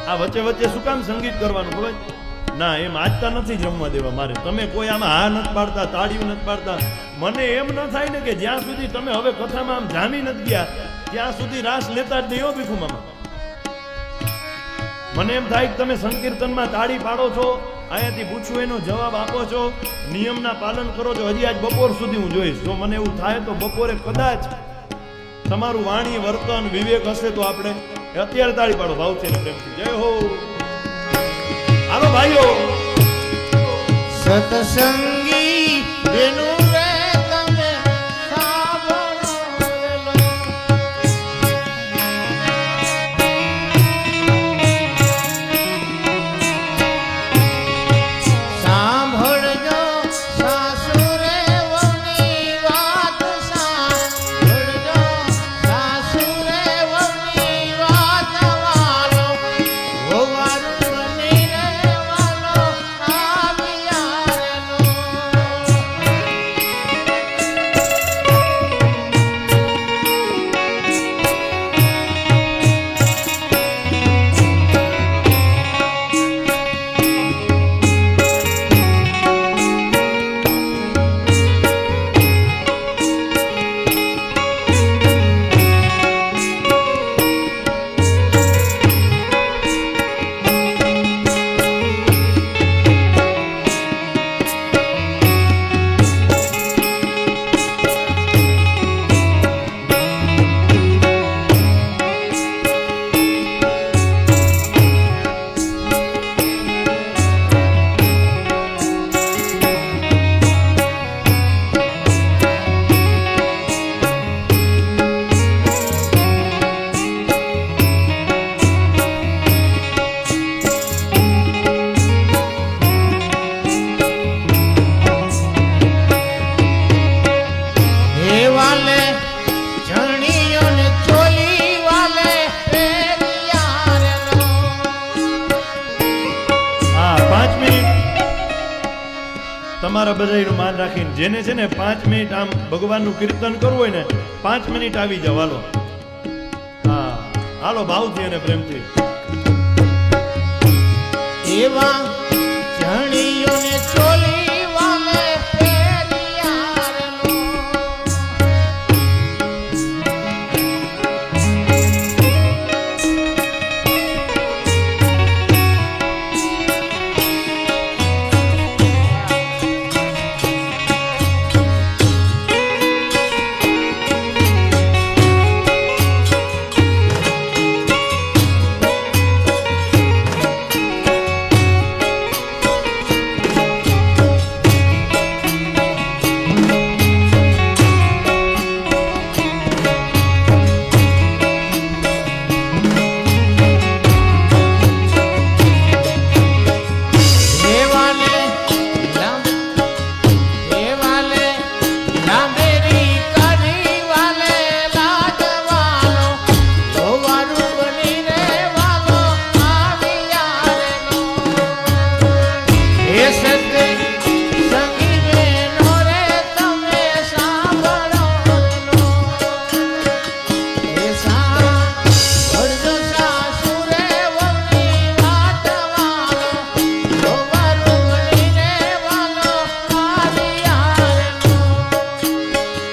આ વચ્ચે વચ્ચે શું કામ સંગીત કરવાનું ખબર ના? એમ આજતા નથી જમવા દેવા મારે. તમે કોઈ આમાં હા નથી પાડતા, તાળીઓ નથી પાડતા. મને એમ ન થાય ને કે જ્યાં સુધી તમે હવે કથામાં આમ જામી નથી ગયા ત્યાં સુધી રાસ લેતા જ નહીં હો ભીખુ મામા. મને એમ થાય કે તમે સંકીર્તનમાં તાળી પાડો છો, અહીંયાથી પૂછું એનો જવાબ આપો છો, નિયમના પાલન કરો છો. હજી આજ બપોર સુધી હું જોઈશ. જો મને એવું થાય તો બપોરે કદાચ તમારું વાણી વર્તન વિવેક હશે તો આપણે અત્યારે તાળી પાડો ભાવથી ને પ્રેમથી. જય હો. હાલો ભાઈઓ. સતસંગી બેનું રે તમે સાંભળજો સાસુ રે વહુની વાત, સાંભળજો સાસુ રે વહુની વાત. વાલો હોવાનું બની રહેવાનો આવ્યારનો. વાલે જણીઓ ને ચોલી વાલે પેરિયારનો. હા 5 મિનિટ તમારા બધાનું માન રાખીને જેને છે ને 5 મિનિટ આમ ભગવાનનું કીર્તન કરવું હોય ને 5 મિનિટ આવી જાવ. હાલો. હા હાલો ભાવથી અને પ્રેમથી. એવા